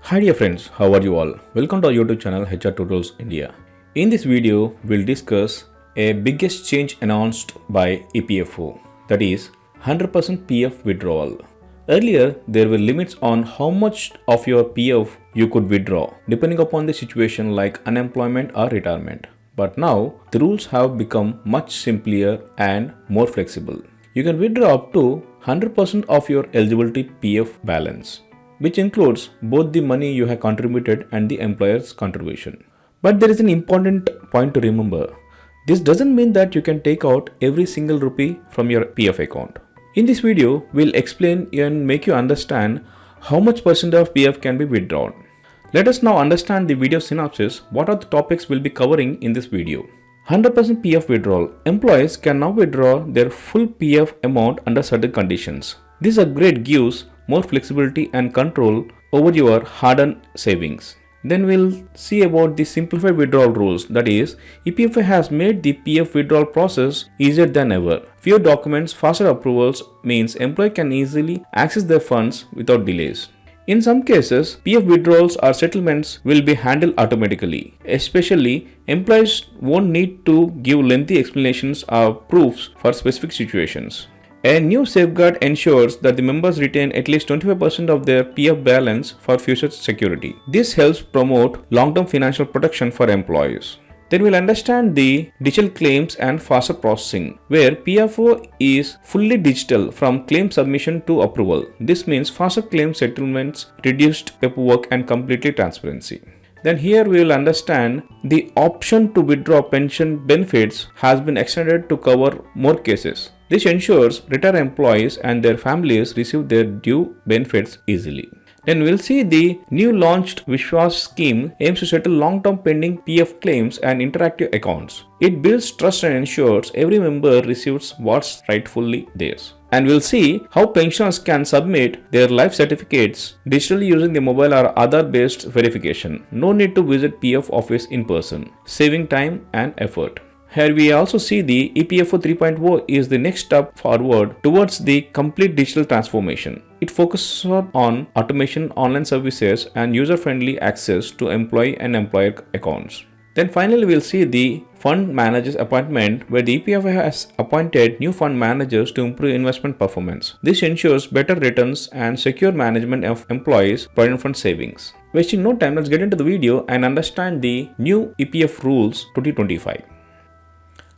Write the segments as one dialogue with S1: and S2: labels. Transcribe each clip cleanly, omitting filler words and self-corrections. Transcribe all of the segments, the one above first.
S1: Hi dear friends, how are you all? Welcome to our YouTube channel HR Tutorials India. In this video, we'll discuss a biggest change announced by EPFO, that is 100% PF withdrawal. Earlier, there were limits on how much of your PF you could withdraw, depending upon the situation like unemployment or retirement. But now, the rules have become much simpler and more flexible. You can withdraw up to 100% of your eligibility PF balance, which includes both the money you have contributed and the employer's contribution. But there is an important point to remember. This doesn't mean that you can take out every single rupee from your PF account. In this video, we'll explain and make you understand how much percent of PF can be withdrawn. Let us now understand the video synopsis. What are the topics we'll be covering in this video? 100% PF withdrawal. Employees can now withdraw their full PF amount under certain conditions. This upgrade gives more flexibility and control over your hard-earned savings. Then we'll see about the simplified withdrawal rules. That is, EPFO has made the PF withdrawal process easier than ever. Fewer documents, faster approvals means employee can easily access their funds without delays. In some cases, PF withdrawals or settlements will be handled automatically. Especially, employees won't need to give lengthy explanations or proofs for specific situations. A new safeguard ensures that the members retain at least 25% of their PF balance for future security. This helps promote long-term financial protection for employees. Then we'll understand the digital claims and faster processing, where PFO is fully digital from claim submission to approval. This means faster claim settlements, reduced paperwork, and completely transparency. Then here we will understand the option to withdraw pension benefits has been extended to cover more cases. This ensures retired employees and their families receive their due benefits easily. Then we'll see the new launched withdrawals scheme aims to settle long-term pending PF claims and interactive accounts. It builds trust and ensures every member receives what's rightfully theirs. And we'll see how pensioners can submit their life certificates digitally using the mobile or Aadhaar-based verification. No need to visit PF office in person, saving time and effort. Here we also see the EPFO 3.0 is the next step forward towards the complete digital transformation. It focuses on automation, online services, and user-friendly access to employee and employer accounts. Then finally we'll see the fund managers appointment, where the EPFO has appointed new fund managers to improve investment performance. This ensures better returns and secure management of employees' provident fund savings. Wasting no time, let's get into the video and understand the new EPF rules 2025.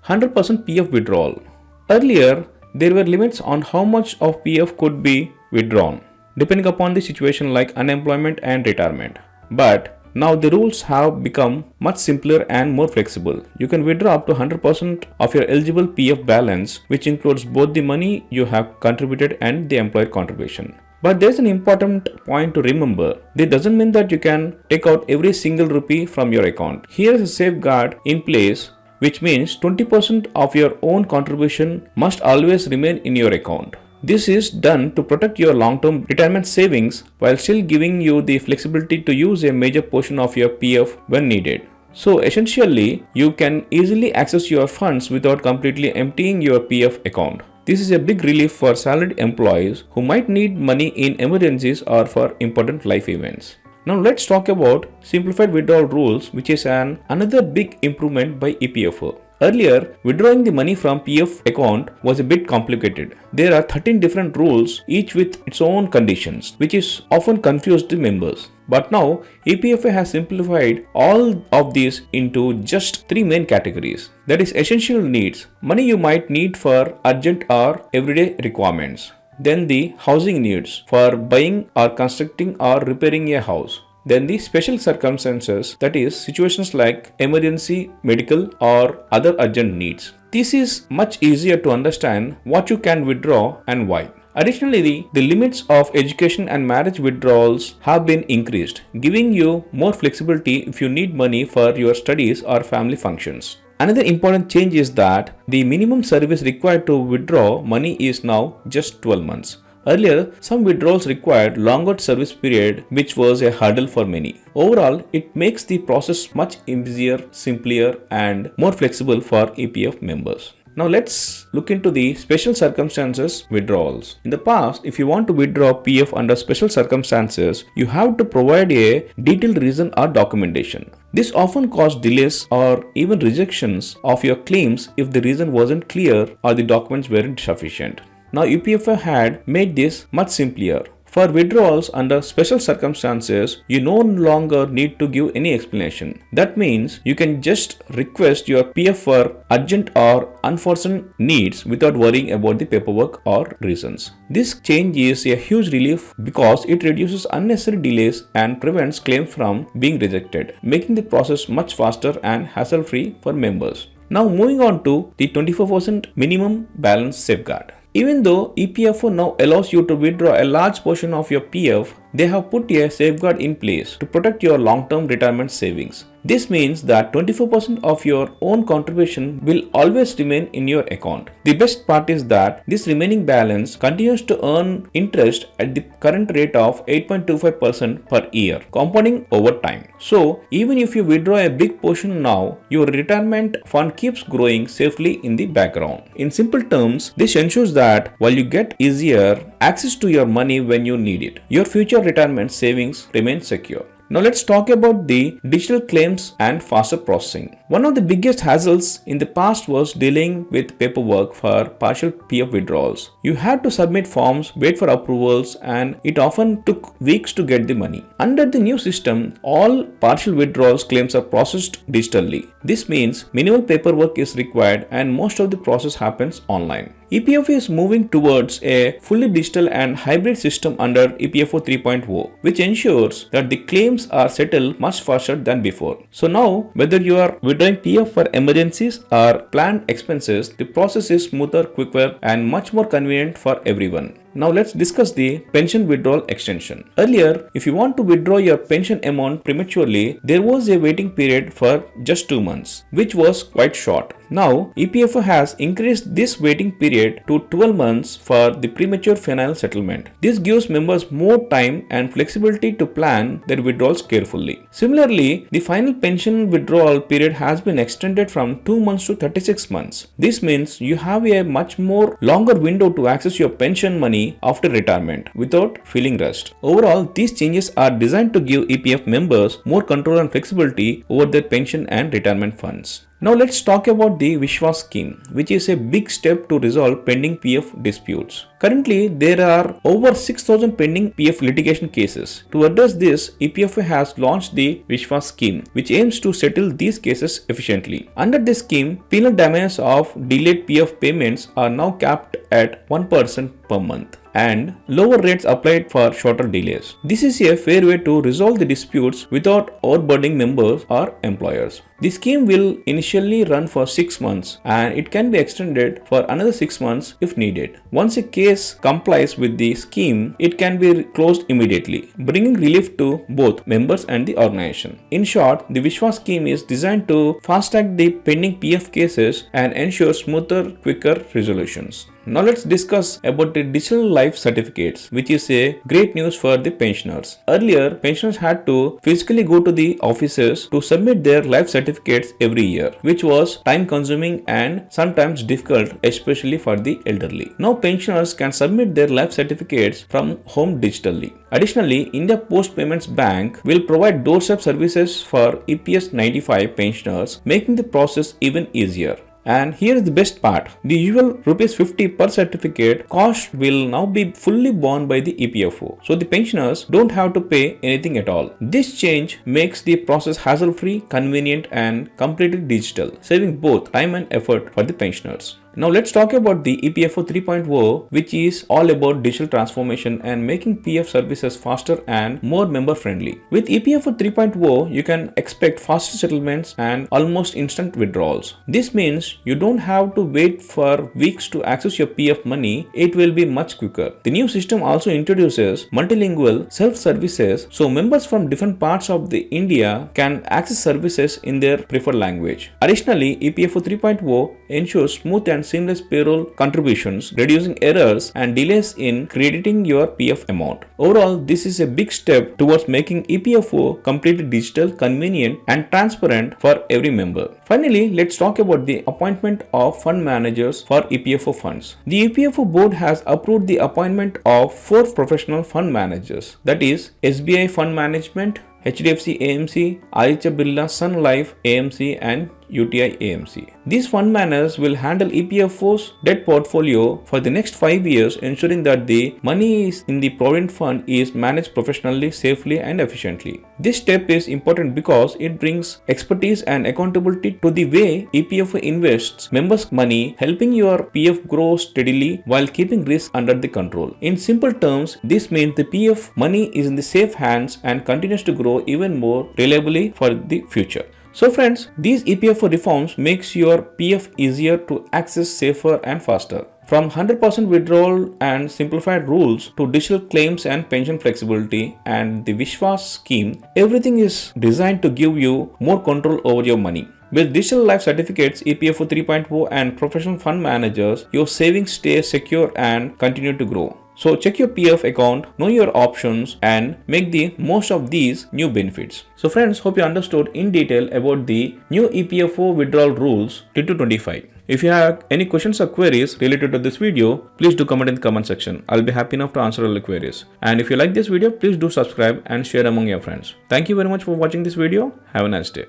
S1: 100% PF withdrawal. Earlier, there were limits on how much of PF could be withdrawn, depending upon the situation like unemployment and retirement. But now the rules have become much simpler and more flexible. You can withdraw up to 100% of your eligible PF balance, which includes both the money you have contributed and the employer contribution. But there's an important point to remember. This doesn't mean that you can take out every single rupee from your account. Here is a safeguard in place, which means 20% of your own contribution must always remain in your account. This is done to protect your long-term retirement savings while still giving you the flexibility to use a major portion of your PF when needed. So essentially, you can easily access your funds without completely emptying your PF account. This is a big relief for salaried employees who might need money in emergencies or for important life events. Now let's talk about simplified withdrawal rules, which is another big improvement by EPFO. Earlier, withdrawing the money from PF account was a bit complicated. There are 13 different rules, each with its own conditions, which is often confused the members. But now, EPFO has simplified all of these into just 3 main categories. That is essential needs, money you might need for urgent or everyday requirements. Then the housing needs, for buying or constructing or repairing a house. Then the special circumstances, that is situations like emergency, medical or other urgent needs. This is much easier to understand what you can withdraw and why. Additionally, the limits of education and marriage withdrawals have been increased, giving you more flexibility if you need money for your studies or family functions. Another important change is that the minimum service required to withdraw money is now just 12 months. Earlier, some withdrawals required longer service period, which was a hurdle for many. Overall, it makes the process much easier, simpler, and more flexible for EPF members. Now let's look into the special circumstances withdrawals. In the past, if you want to withdraw PF under special circumstances, you have to provide a detailed reason or documentation. This often caused delays or even rejections of your claims if the reason wasn't clear or the documents weren't sufficient. Now EPFO had made this much simpler. For withdrawals under special circumstances, you no longer need to give any explanation. That means you can just request your PF for urgent or unforeseen needs without worrying about the paperwork or reasons. This change is a huge relief because it reduces unnecessary delays and prevents claims from being rejected, making the process much faster and hassle-free for members. Now moving on to the 24% minimum balance safeguard. Even though EPFO now allows you to withdraw a large portion of your PF, they have put a safeguard in place to protect your long-term retirement savings. This means that 24% of your own contribution will always remain in your account. The best part is that this remaining balance continues to earn interest at the current rate of 8.25% per year, compounding over time. So, even if you withdraw a big portion now, your retirement fund keeps growing safely in the background. In simple terms, this ensures that while you get easier access to your money when you need it, your future retirement savings remain secure. Now let's talk about the digital claims and faster processing. One of the biggest hassles in the past was dealing with paperwork for partial PF withdrawals. You had to submit forms, wait for approvals, and it often took weeks to get the money. Under the new system, all partial withdrawals claims are processed digitally. This means minimal paperwork is required and most of the process happens online. EPFO is moving towards a fully digital and hybrid system under EPFO 3.0, which ensures that the claims are settled much faster than before. So now, whether you are withdrawing PF for emergencies or planned expenses, the process is smoother, quicker, and much more convenient for everyone. Now let's discuss the pension withdrawal extension. Earlier, if you want to withdraw your pension amount prematurely, there was a waiting period for just 2 months, which was quite short. Now, EPFO has increased this waiting period to 12 months for the premature final settlement. This gives members more time and flexibility to plan their withdrawals carefully. Similarly, the final pension withdrawal period has been extended from 2 months to 36 months. This means you have a much more longer window to access your pension money after retirement without feeling rushed. Overall, these changes are designed to give EPF members more control and flexibility over their pension and retirement funds. Now let's talk about the Withdrawal scheme, which is a big step to resolve pending PF disputes. Currently, there are over 6,000 pending PF litigation cases. To address this, EPFO has launched the Withdrawal scheme, which aims to settle these cases efficiently. Under this scheme, penal damages of delayed PF payments are now capped at 1% per month, and lower rates applied for shorter delays. This is a fair way to resolve the disputes without overburdening members or employers. The scheme will initially run for 6 months and it can be extended for another 6 months if needed. Once a case complies with the scheme, it can be closed immediately, bringing relief to both members and the organization. In short, the Withdrawal scheme is designed to fast-track the pending PF cases and ensure smoother, quicker resolutions. Now let's discuss about the digital life certificates, which is a great news for the pensioners. Earlier, pensioners had to physically go to the offices to submit their life certificates every year, which was time consuming and sometimes difficult, especially for the elderly. Now pensioners can submit their life certificates from home digitally. Additionally, India Post Payments Bank will provide doorstep services for EPS 95 pensioners, making the process even easier. And here is the best part. The usual ₹50 per certificate cost will now be fully borne by the EPFO. So the pensioners don't have to pay anything at all. This change makes the process hassle-free, convenient and completely digital, saving both time and effort for the pensioners. Now let's talk about the EPFO 3.0, which is all about digital transformation and making PF services faster and more member friendly. With EPFO 3.0, you can expect faster settlements and almost instant withdrawals. This means you don't have to wait for weeks to access your PF money. It will be much quicker. The new system also introduces multilingual self-services, so members from different parts of the India can access services in their preferred language. Additionally, EPFO 3.0 ensures smooth and and seamless payroll contributions, reducing errors and delays in crediting your PF amount. Overall, this is a big step towards making EPFO completely digital, convenient, and transparent for every member. Finally, let's talk about the appointment of fund managers for EPFO funds. The EPFO board has approved the appointment of 4 professional fund managers, that is SBI Fund Management, HDFC AMC, Aditya Birla Sun Life AMC, and UTI AMC. These fund managers will handle EPFO's debt portfolio for the next 5 years, ensuring that the money in the Provident Fund is managed professionally, safely, and efficiently. This step is important because it brings expertise and accountability to the way EPFO invests members' money, helping your PF grow steadily while keeping risk under the control. In simple terms, this means the PF money is in the safe hands and continues to grow even more reliably for the future. So friends, these EPFO reforms makes your PF easier to access, safer and faster. From 100% withdrawal and simplified rules to digital claims and pension flexibility and the Vishwas scheme, everything is designed to give you more control over your money. With digital life certificates, EPFO 3.0 and professional fund managers, your savings stay secure and continue to grow. So check your PF account, know your options and make the most of these new benefits. So friends, hope you understood in detail about the new EPFO withdrawal rules 2025. If you have any questions or queries related to this video, please do comment in the comment section. I'll be happy enough to answer all the queries. And if you like this video, please do subscribe and share among your friends. Thank you very much for watching this video. Have a nice day.